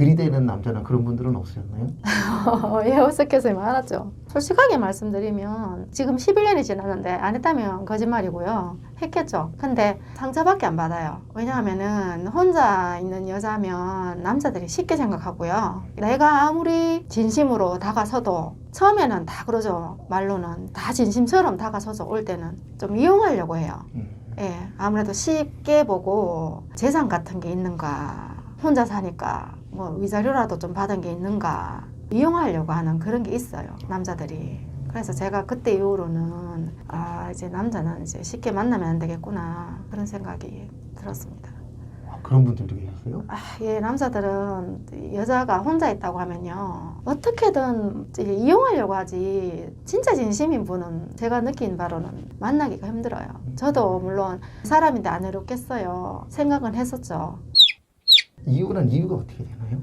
들이대는 남자나 그런 분들은 없으셨나요? 예, 어색해서 많았죠. 솔직하게 말씀드리면 지금 11년이 지났는데 안 했다면 거짓말이고요. 했겠죠. 근데 상처밖에 안 받아요. 왜냐하면은 혼자 있는 여자면 남자들이 쉽게 생각하고요. 내가 아무리 진심으로 다가서도 처음에는 다 그러죠. 말로는 다 진심처럼 다가서서 올 때는 좀 이용하려고 해요. 예, 아무래도 쉽게 보고 재산 같은 게 있는가, 혼자 사니까 뭐 위자료라도 좀 받은 게 있는가 이용하려고 하는 그런 게 있어요, 남자들이. 그래서 제가 그때 이후로는 이제 남자는 이제 쉽게 만나면 안 되겠구나 그런 생각이 들었습니다. 그런 분들도 계셨어요? 예, 남자들은 여자가 혼자 있다고 하면요 어떻게든 이용하려고 하지 진짜 진심인 분은 제가 느낀 바로는 만나기가 힘들어요. 저도 물론 사람인데 안 외롭겠어요. 생각은 했었죠. 이유가 어떻게 되나요?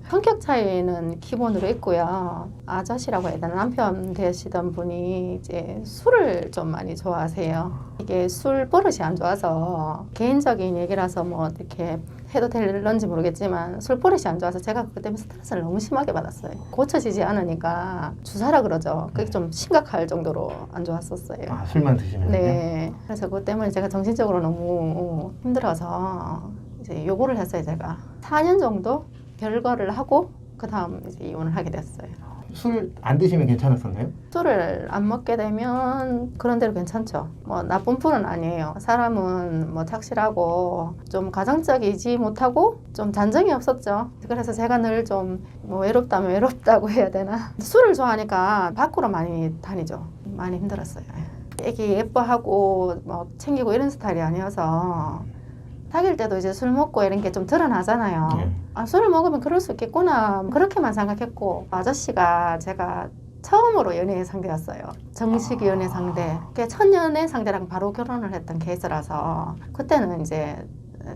성격 차이는 기본으로 있고요. 아저씨라고 해야 되나 남편 되시던 분이 이제 술을 좀 많이 좋아하세요. 이게 술 버릇이 안 좋아서 개인적인 얘기라서 뭐 어떻게 해도 될런지 모르겠지만 술 버릇이 안 좋아서 제가 그것 때문에 스트레스를 너무 심하게 받았어요. 고쳐지지 않으니까 주사라 그러죠. 그게 좀 심각할 정도로 안 좋았었어요. 술만 드시면요? 네. 그래서 그것 때문에 제가 정신적으로 너무 힘들어서 이제 요구를 했어요. 제가 4년 정도 결과를 하고 그 다음 이제 이혼을 하게 됐어요. 술 안 드시면 괜찮았었나요? 술을 안 먹게 되면 그런 대로 괜찮죠. 뭐 나쁜 분은 아니에요. 사람은 뭐 착실하고 좀 가정적이지 못하고 좀 잔정이 없었죠. 그래서 제가 늘 좀 뭐 외롭다면 외롭다고 해야 되나. 술을 좋아하니까 밖으로 많이 다니죠. 많이 힘들었어요. 애기 예뻐하고 뭐 챙기고 이런 스타일이 아니어서 사귈 때도 이제 술 먹고 이런 게 좀 드러나잖아요. 네. 술을 먹으면 그럴 수 있겠구나 그렇게만 생각했고 아저씨가 제가 처음으로 연애 상대였어요. 정식 연애 상대. 첫 연애 상대랑 바로 결혼을 했던 케이스라서 그때는 이제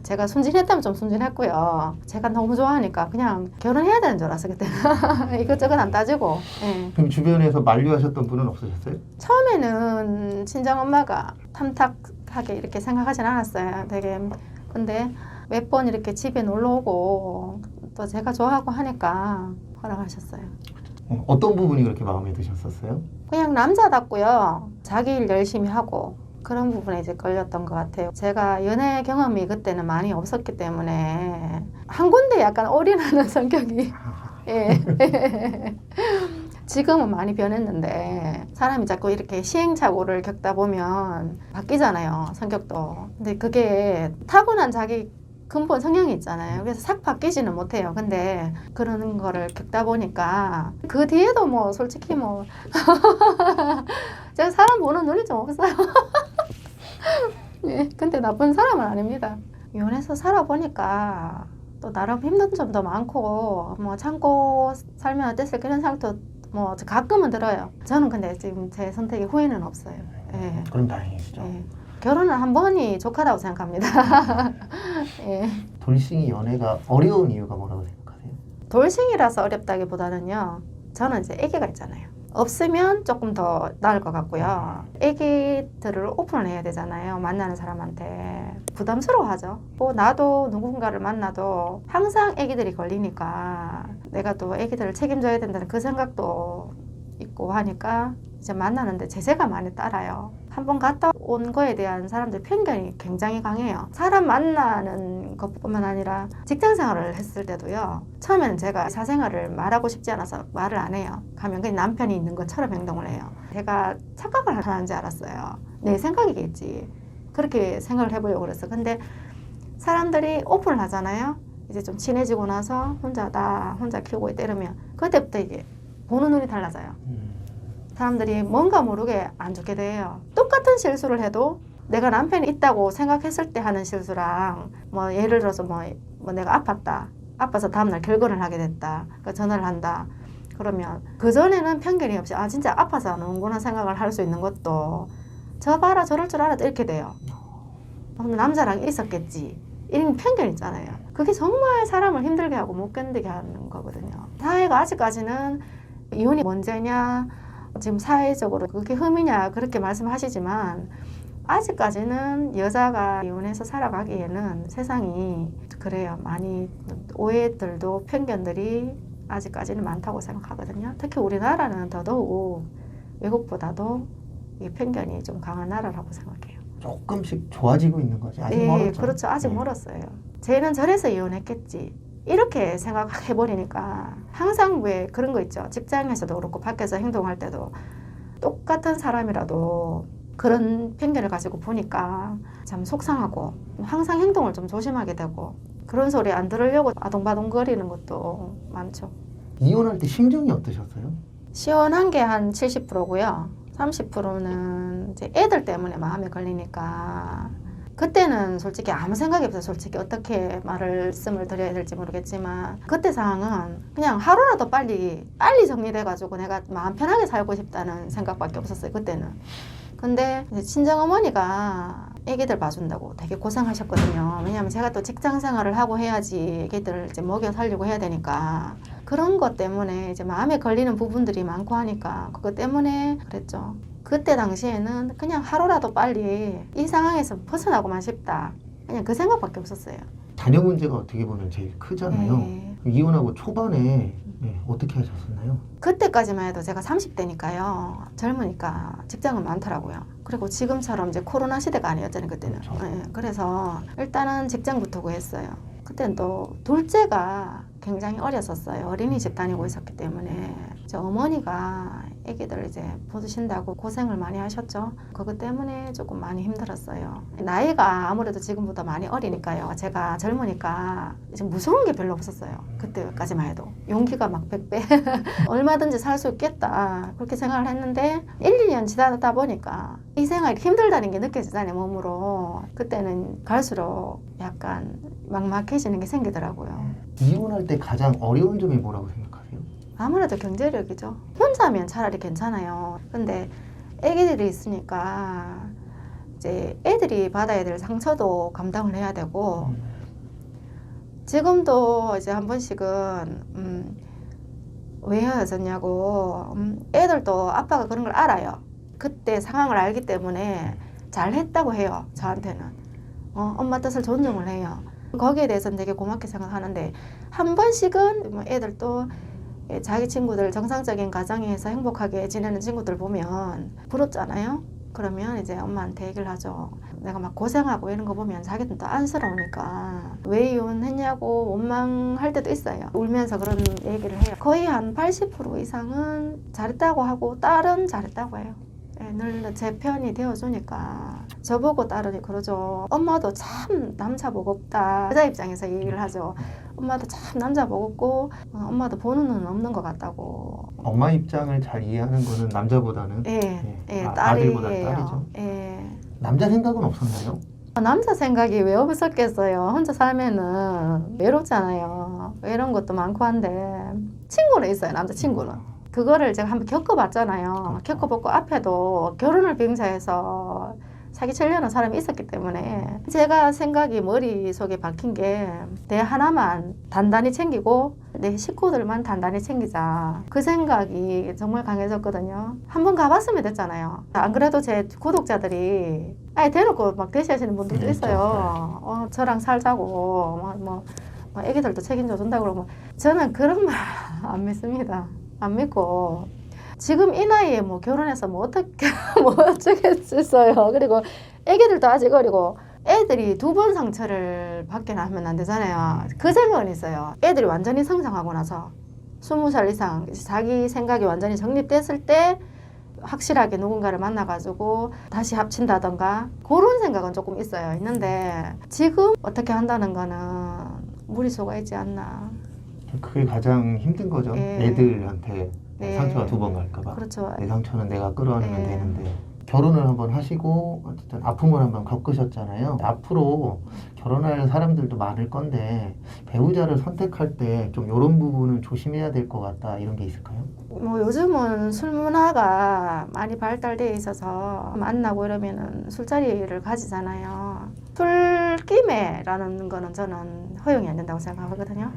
제가 순진했다면 좀 순진했고요. 제가 너무 좋아하니까 그냥 결혼해야 되는 줄 알았어요. 그때는. 이것저것 안 따지고. 예. 그럼 주변에서 만류하셨던 분은 없으셨어요? 처음에는 친정엄마가 탐탁하게 이렇게 생각하진 않았어요. 되게 근데 몇 번 이렇게 집에 놀러 오고 또 제가 좋아하고 하니까 허락하셨어요. 어떤 부분이 그렇게 마음에 드셨었어요? 그냥 남자답고요. 자기 일 열심히 하고 그런 부분에 이제 끌렸던 것 같아요. 제가 연애 경험이 그때는 많이 없었기 때문에 한 군데 약간 올인하는 성격이 예. 지금은 많이 변했는데 사람이 자꾸 이렇게 시행착오를 겪다 보면 바뀌잖아요, 성격도. 근데 그게 타고난 자기 근본 성향이 있잖아요. 그래서 싹 바뀌지는 못해요. 근데 그런 거를 겪다 보니까 그 뒤에도 뭐 솔직히 뭐 제가 사람 보는 눈이 좀 없어요. 예, 근데 나쁜 사람은 아닙니다. 이혼해서 살아보니까 또 나름 힘든 점도 많고 뭐 참고 살면 어땠을까 이런 생각도 뭐 가끔은 들어요. 저는 근데 지금 제 선택에 후회는 없어요. 예. 그럼 다행이시죠. 예. 결혼은 한 번이 족하다고 생각합니다. 예. 돌싱이 연애가 어려운 이유가 뭐라고 생각하세요? 돌싱이라서 어렵다기보다는요. 저는 이제 아기가 있잖아요. 없으면 조금 더 나을 것 같고요. 아기들을 오픈을 해야 되잖아요. 만나는 사람한테. 부담스러워하죠. 뭐 나도 누군가를 만나도 항상 아기들이 걸리니까 내가 또 아기들을 책임져야 된다는 그 생각도 있고 하니까 이제 만나는데 제재가 많이 따라요. 한번 갔다 온 거에 대한 사람들 편견이 굉장히 강해요. 사람 만나는 것뿐만 아니라 직장 생활을 했을 때도요. 처음에는 제가 사생활을 말하고 싶지 않아서 말을 안 해요. 가면 그냥 남편이 있는 것처럼 행동을 해요. 제가 착각을 하는지 알았어요. 내 생각이겠지. 그렇게 생각을 해보려고 그랬어. 근데 사람들이 오픈을 하잖아요. 이제 좀 친해지고 나서 나 혼자 키우고 있다 이러면 그때부터 이게 보는 눈이 달라져요. 사람들이 뭔가 모르게 안 좋게 돼요. 똑같은 실수를 해도 내가 남편이 있다고 생각했을 때 하는 실수랑 뭐 예를 들어서 뭐 내가 아팠다. 아파서 다음날 결근을 하게 됐다. 그러니까 전화를 한다. 그러면 그전에는 편견이 없이 진짜 아파서 안 오는구나 생각을 할 수 있는 것도 저 봐라 저럴 줄 알아도 이렇게 돼요. 남자랑 있었겠지. 이런 편견 있잖아요. 그게 정말 사람을 힘들게 하고 못 견디게 하는 거거든요. 사회가 아직까지는 이혼이 문제냐 지금 사회적으로 그게 흠이냐 그렇게 말씀하시지만 아직까지는 여자가 이혼해서 살아가기에는 세상이 그래요. 많이 오해들도 편견들이 아직까지는 많다고 생각하거든요. 특히 우리나라는 더더욱 외국보다도 이 편견이 좀 강한 나라라고 생각해요. 조금씩 좋아지고 있는 거지. 아직 네, 멀었죠. 그렇죠. 아직 네. 멀었어요. 쟤는 저래서 이혼했겠지. 이렇게 생각해버리니까 항상 왜 그런 거 있죠. 직장에서도 그렇고 밖에서 행동할 때도 똑같은 사람이라도 그런 편견을 가지고 보니까 참 속상하고 항상 행동을 좀 조심하게 되고 그런 소리 안 들으려고 아동바동거리는 것도 많죠. 이혼할 때 심정이 어떠셨어요? 시원한 게 한 70%고요. 30%는 이제 애들 때문에 마음에 걸리니까 그때는 솔직히 아무 생각이 없어요. 솔직히 어떻게 말씀을 드려야 될지 모르겠지만 그때 상황은 그냥 하루라도 빨리 정리돼가지고 내가 마음 편하게 살고 싶다는 생각밖에 없었어요. 그때는. 근데 이제 친정어머니가 애기들 봐준다고 되게 고생하셨거든요. 왜냐하면 제가 또 직장 생활을 하고 해야지 애기들을 이제 먹여 살리고 해야 되니까 그런 것 때문에 이제 마음에 걸리는 부분들이 많고 하니까 그것 때문에 그랬죠. 그때 당시에는 그냥 하루라도 빨리 이 상황에서 벗어나고만 싶다. 그냥 그 생각밖에 없었어요. 자녀 문제가 어떻게 보면 제일 크잖아요. 네. 이혼하고 초반에 어떻게 하셨었나요? 그때까지만 해도 제가 30대니까요. 젊으니까 직장은 많더라고요. 그리고 지금처럼 이제 코로나 시대가 아니었잖아요, 그때는. 그렇죠. 예, 그래서 일단은 직장부터 구했어요. 그때는 또 둘째가 굉장히 어렸었어요. 어린이집 다니고 있었기 때문에 이제 어머니가 애기들 이제 보시신다고 고생을 많이 하셨죠. 그것 때문에 조금 많이 힘들었어요. 나이가 아무래도 지금보다 많이 어리니까요. 제가 젊으니까 이제 무서운 게 별로 없었어요. 그때까지만 해도 용기가 막 100배 얼마든지 살 수 있겠다 그렇게 생각을 했는데 1, 2년 지나다 보니까 이 생활이 힘들다는 게 느껴지잖아요, 몸으로. 그때는 갈수록 약간 막막해지는 게 생기더라고요. 이혼할 때 가장 어려운 점이 뭐라고 생각하세요? 아무래도 경제력이죠. 혼자면 차라리 괜찮아요. 근데 애기들이 있으니까 이제 애들이 받아야 될 상처도 감당을 해야 되고 지금도 이제 한 번씩은 왜 헤어졌냐고 애들도 아빠가 그런 걸 알아요. 그때 상황을 알기 때문에 잘했다고 해요. 저한테는. 엄마 뜻을 존중을 해요. 거기에 대해서는 되게 고맙게 생각하는데 한 번씩은 뭐 애들도 자기 친구들 정상적인 가정에서 행복하게 지내는 친구들 보면 부럽잖아요. 그러면 이제 엄마한테 얘기를 하죠. 내가 막 고생하고 이런 거 보면 자기는 또 안쓰러우니까 왜 이혼했냐고 원망할 때도 있어요. 울면서 그런 얘기를 해요. 거의 한 80% 이상은 잘했다고 하고 딸은 잘했다고 해요. 늘 제 편이 되어주니까 저보고 딸은 그러죠. 엄마도 참 남자 복 없다. 여자 입장에서 얘기를 하죠. 엄마도 참 남자 복 없고 엄마도 보는 눈은 없는 것 같다고. 엄마 입장을 잘 이해하는 거는 남자보다는 아들보다 딸이에요. 딸이죠. 예. 남자 생각은 없었나요? 남자 생각이 왜 없었겠어요. 혼자 살면은 외롭잖아요. 이런 것도 많고 한데 친구는 있어요. 남자 친구는. 그거를 제가 한번 겪어봤잖아요. 겪어보고 앞에도 결혼을 빙자해서 사기치려는 사람이 있었기 때문에 제가 생각이 머릿속에 박힌 게 내 하나만 단단히 챙기고 내 식구들만 단단히 챙기자. 그 생각이 정말 강해졌거든요. 한번 가봤으면 됐잖아요. 안 그래도 제 구독자들이 아예 대놓고 막 대시하시는 분들도 있어요. 저랑 살자고 애기들도 책임져 준다고 그러고 저는 그런 말 안 믿습니다. 안 믿고 지금 이 나이에 뭐 결혼해서 뭐 어떻게 뭐 어쩌겠어요. 그리고 애기들도 아직 어리고 애들이 두 번 상처를 받게 하면 안 되잖아요. 그 생각은 있어요. 애들이 완전히 성장하고 나서 20살 이상 자기 생각이 완전히 정립됐을 때 확실하게 누군가를 만나가지고 다시 합친다던가 그런 생각은 조금 있어요. 있는데 지금 어떻게 한다는 거는 무리수가 있지 않나. 그게 가장 힘든 거죠. 애들한테 상처가 2번 갈까봐. 그렇죠. 내 상처는 내가 끌어안으면 되는데 결혼을 한번 하시고 어쨌든 아픔을 한번 겪으셨잖아요. 앞으로 결혼할 사람들도 많을 건데 배우자를 선택할 때 좀 이런 부분은 조심해야 될 것 같다 이런 게 있을까요? 뭐 요즘은 술 문화가 많이 발달되어 있어서 만나고 이러면은 술자리를 가지잖아요. 술김에라는 거는 저는 허용이 안 된다고 생각하거든요.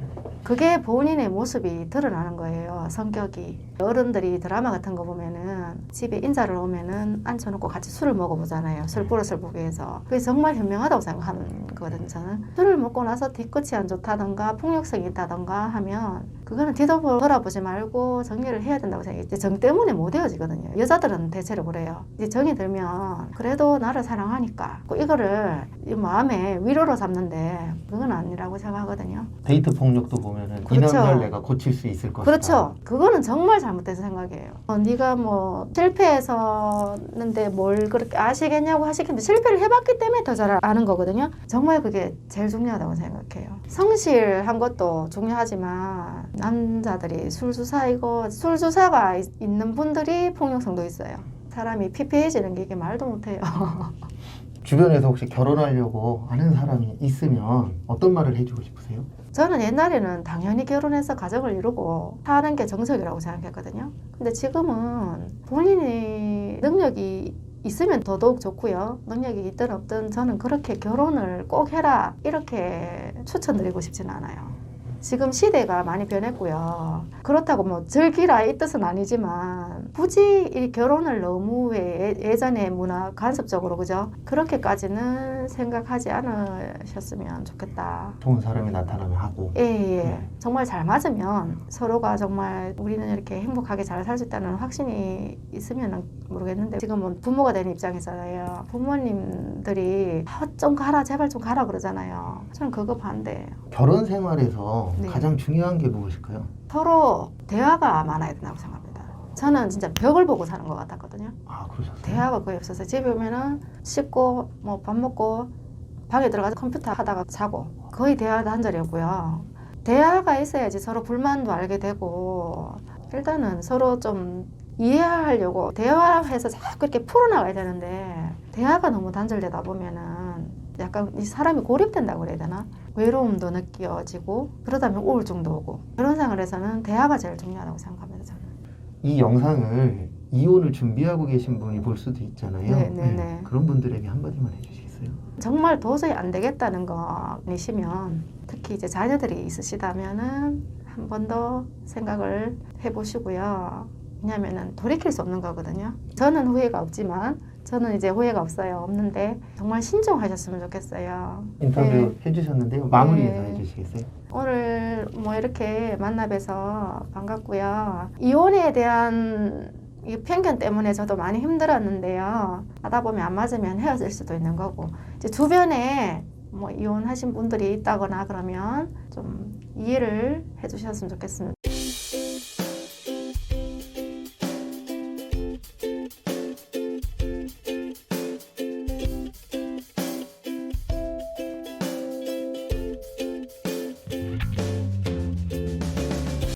그게 본인의 모습이 드러나는 거예요. 성격이. 어른들이 드라마 같은 거 보면은 집에 인사를 오면은 앉혀놓고 같이 술을 먹어보잖아요. 술 버릇을 보기 위해서. 그게 정말 현명하다고 생각하는 거거든요. 저는 술을 먹고 나서 뒤끝이 안 좋다던가 폭력성이 있다던가 하면 그거는 뒤도 돌아보지 말고 정리를 해야 된다고 생각해요. 이제 정 때문에 못 헤어지거든요. 여자들은 대체로 그래요. 이제 정이 들면 그래도 나를 사랑하니까 이거를 이 마음에 위로로 삼는데 그건 아니라고 생각하거든요. 데이트 폭력도 보면은 그렇죠. 이남자를 내가 고칠 수 있을 것이다. 그렇죠. 그거는 정말 잘못된 생각이에요. 네가 뭐 실패했었는데 뭘 그렇게 아시겠냐고 하시겠는데 실패를 해봤기 때문에 더 잘 아는 거거든요. 정말 그게 제일 중요하다고 생각해요. 성실한 것도 중요하지만 남자들이 술주사이고 술주사가 있는 분들이 폭력성도 있어요. 사람이 피폐해지는 게 이게 말도 못해요. 주변에서 혹시 결혼하려고 하는 사람이 있으면 어떤 말을 해주고 싶으세요? 저는 옛날에는 당연히 결혼해서 가정을 이루고 사는 게 정석이라고 생각했거든요. 근데 지금은 본인이 능력이 있으면 더더욱 좋고요. 능력이 있든 없든 저는 그렇게 결혼을 꼭 해라 이렇게 추천드리고 싶지는 않아요. 지금 시대가 많이 변했고요. 그렇다고 뭐 즐기라 이 뜻은 아니지만 굳이 이 결혼을 너무 예전의 문화 간섭적으로 그죠? 그렇게까지는 생각하지 않으셨으면 좋겠다. 좋은 사람이 나타나면 하고. 예. 정말 잘 맞으면 서로가 정말 우리는 이렇게 행복하게 잘 살 수 있다는 확신이 있으면 모르겠는데 지금은 부모가 되는 입장이잖아요. 부모님들이 좀 가라 제발 좀 가라 그러잖아요. 저는 그거 반대예요. 결혼 생활에서 네. 가장 중요한 게 무엇일까요? 서로 대화가 많아야 된다고 생각합니다. 저는 진짜 벽을 보고 사는 것 같았거든요. 아, 그러셨어요? 대화가 거의 없어서 집에 오면은 씻고 뭐 밥 먹고 방에 들어가서 컴퓨터 하다가 자고 거의 대화도 한 자리였고요. 대화가 있어야지 서로 불만도 알게 되고 일단은 서로 좀 이해하려고 대화해서 자꾸 이렇게 풀어나가야 되는데 대화가 너무 단절되다 보면은 약간 이 사람이 고립된다고 그래야 되나? 외로움도 느껴지고 그러다 보면 우울증도 오고 그런 생활에서는 대화가 제일 중요하다고 생각합니다. 저는. 이 영상을 이혼을 준비하고 계신 분이 볼 수도 있잖아요. 네. 그런 분들에게 한마디만 해주시겠어요? 정말 도저히 안 되겠다는 거이시면 특히 이제 자녀들이 있으시다면은 한 번 더 생각을 해보시고요. 왜냐하면은 돌이킬 수 없는 거거든요. 저는 후회가 없지만 저는 이제 후회가 없는데 정말 신중하셨으면 좋겠어요. 인터뷰 네. 해주셨는데요. 마무리해서 네. 해주시겠어요? 오늘 뭐 이렇게 만나 뵈서 반갑고요. 이혼에 대한 이 편견 때문에 저도 많이 힘들었는데요. 하다 보면 안 맞으면 헤어질 수도 있는 거고 이제 주변에 뭐 이혼하신 분들이 있다거나 그러면 좀 이해를 해주셨으면 좋겠습니다.